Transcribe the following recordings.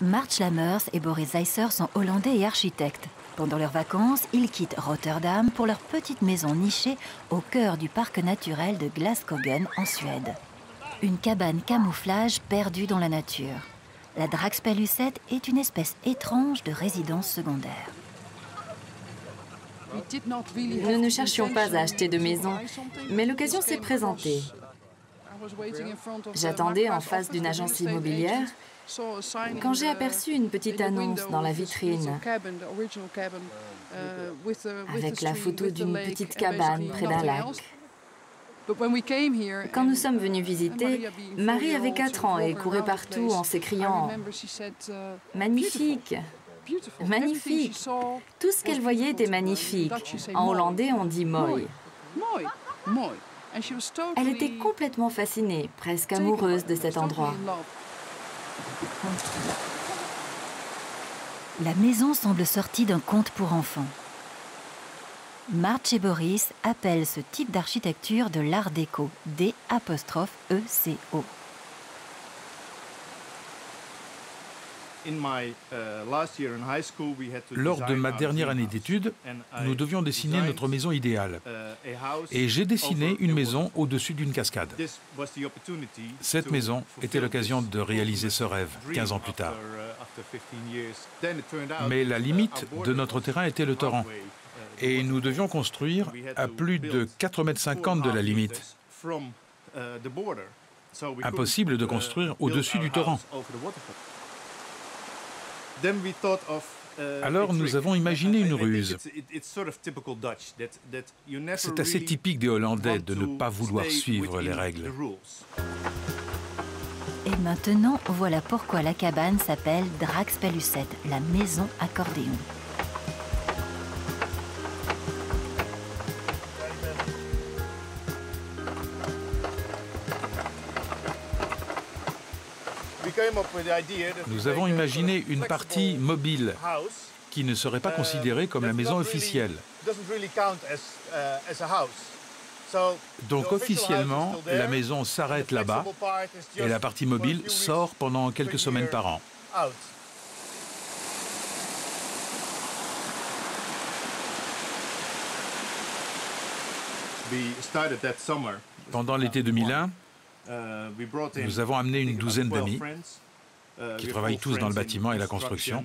March Lammers et Boris Zeisser sont hollandais et architectes. Pendant leurs vacances, ils quittent Rotterdam pour leur petite maison nichée au cœur du parc naturel de Glasskogen en Suède. Une cabane camouflage perdue dans la nature. La Draxpelusette est une espèce étrange de résidence secondaire. Nous ne cherchions pas à acheter de maison, mais l'occasion s'est présentée. J'attendais en face d'une agence immobilière quand j'ai aperçu une petite annonce dans la vitrine avec la photo d'une petite cabane près d'un lac. Quand nous sommes venus visiter, Marie avait 4 ans et courait partout en s'écriant « Magnifique ! Magnifique !» Tout ce qu'elle voyait était magnifique. En hollandais, on dit « mooi ». Elle était complètement fascinée, presque amoureuse de cet endroit. La maison semble sortie d'un conte pour enfants. March et Boris appellent ce type d'architecture de l'art déco, D'-E-C-O. Lors de ma dernière année d'études, nous devions dessiner notre maison idéale. Et j'ai dessiné une maison au-dessus d'une cascade. Cette maison était l'occasion de réaliser ce rêve 15 ans plus tard. Mais la limite de notre terrain était le torrent. Et nous devions construire à plus de 4,50 m de la limite. Impossible de construire au-dessus du torrent. Alors nous avons imaginé une ruse. C'est assez typique des Hollandais de ne pas vouloir suivre les règles. Et maintenant, voilà pourquoi la cabane s'appelle Draxpelusette, la maison accordéon. Nous avons imaginé une partie mobile qui ne serait pas considérée comme la maison officielle. Donc officiellement, la maison s'arrête là-bas et la partie mobile sort pendant quelques semaines par an. Pendant l'été 2001, nous avons amené une douzaine d'amis qui travaillent tous dans le bâtiment et la construction.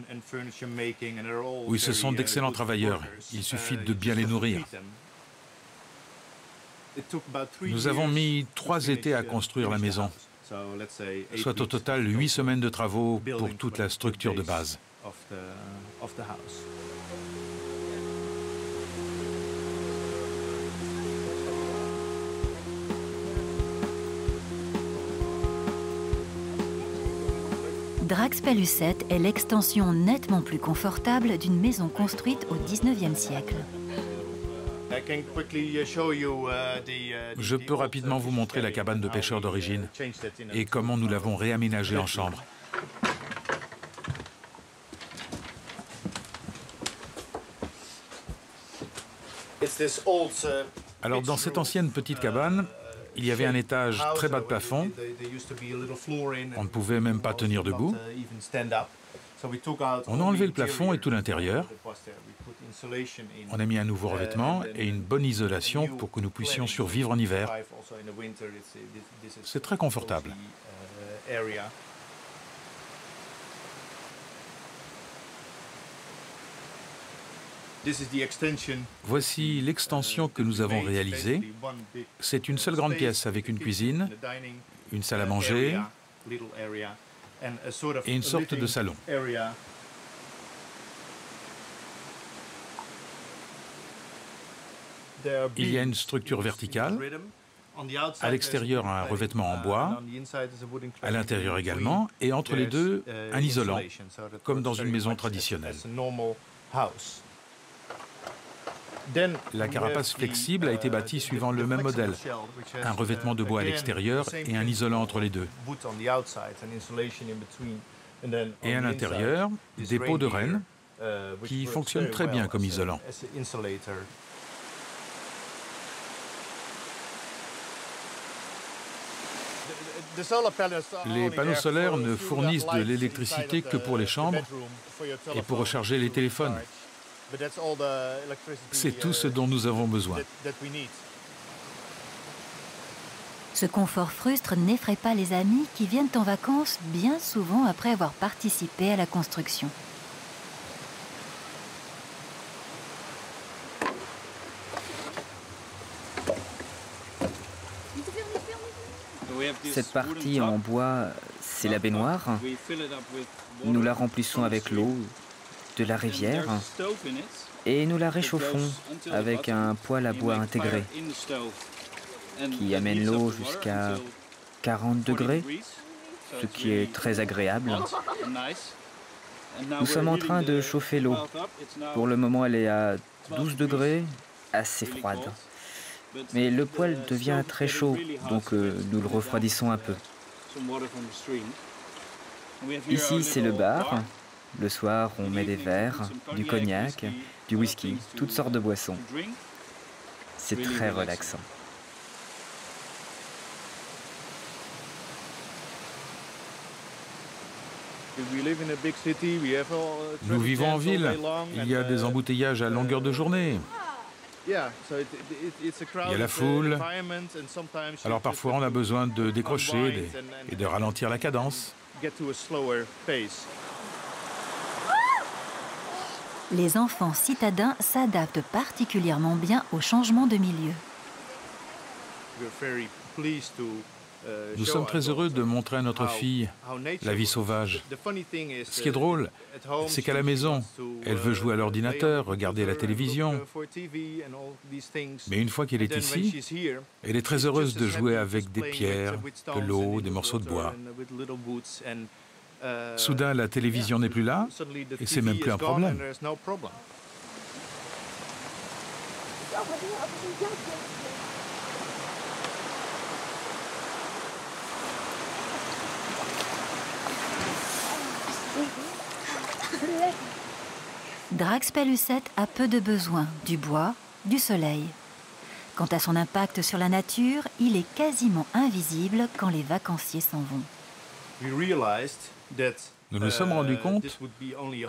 Oui, ce sont d'excellents travailleurs. Il suffit de bien les nourrir. Nous avons mis 3 étés à construire la maison, soit au total 8 semaines de travaux pour toute la structure de base. Draxpelusette est l'extension nettement plus confortable d'une maison construite au XIXe siècle. Je peux rapidement vous montrer la cabane de pêcheurs d'origine et comment nous l'avons réaménagée en chambre. Alors dans cette ancienne petite cabane, il y avait un étage très bas de plafond. On ne pouvait même pas tenir debout. On a enlevé le plafond et tout l'intérieur. On a mis un nouveau revêtement et une bonne isolation pour que nous puissions survivre en hiver. C'est très confortable. Voici l'extension que nous avons réalisée. C'est une seule grande pièce avec une cuisine, une salle à manger et une sorte de salon. Il y a une structure verticale. À l'extérieur, un revêtement en bois, à l'intérieur également, et entre les deux, un isolant, comme dans une maison traditionnelle. La carapace flexible a été bâtie suivant le même modèle. Un revêtement de bois à l'extérieur et un isolant entre les deux. Et à l'intérieur, des pots de renne qui fonctionnent très bien comme isolant. Les panneaux solaires ne fournissent de l'électricité que pour les chambres et pour recharger les téléphones. C'est tout ce dont nous avons besoin. Ce confort frustre n'effraie pas les amis qui viennent en vacances bien souvent après avoir participé à la construction. Cette partie en bois, c'est la baignoire. Nous la remplissons avec l'eau de la rivière et nous la réchauffons avec un poêle à bois intégré qui amène l'eau jusqu'à 40 degrés, ce qui est très agréable. Nous sommes en train de chauffer l'eau. Pour le moment, elle est à 12 degrés, assez froide. Mais le poêle devient très chaud, donc nous le refroidissons un peu. Ici, c'est le bar. Le soir, on met des verres, du cognac, du whisky, toutes sortes de boissons. C'est très relaxant. Nous vivons en ville. Il y a des embouteillages à longueur de journée. Il y a la foule. Alors parfois, on a besoin de décrocher et de ralentir la cadence. Les enfants citadins s'adaptent particulièrement bien au changement de milieu. Nous sommes très heureux de montrer à notre fille la vie sauvage. Ce qui est drôle, c'est qu'à la maison, elle veut jouer à l'ordinateur, regarder la télévision. Mais une fois qu'elle est ici, elle est très heureuse de jouer avec des pierres, de l'eau, des morceaux de bois. Soudain, la télévision n'est plus là, et c'est même plus un problème. Drax Pellucette a peu de besoin du bois, du soleil. Quant à son impact sur la nature, il est quasiment invisible quand les vacanciers s'en vont. Nous nous sommes rendus compte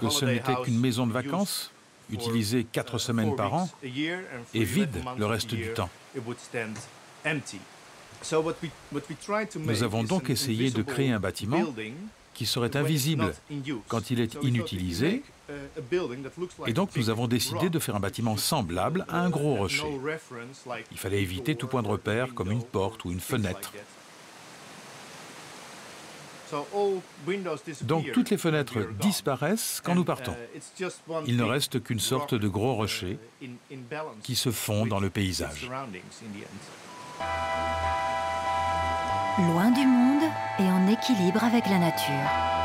que ce n'était qu'une maison de vacances, utilisée 4 semaines par an, et vide le reste du temps. Nous avons donc essayé de créer un bâtiment qui serait invisible quand il est inutilisé, et donc nous avons décidé de faire un bâtiment semblable à un gros rocher. Il fallait éviter tout point de repère comme une porte ou une fenêtre. Donc toutes les fenêtres disparaissent quand nous partons. Il ne reste qu'une sorte de gros rocher qui se fond dans le paysage. Loin du monde et en équilibre avec la nature.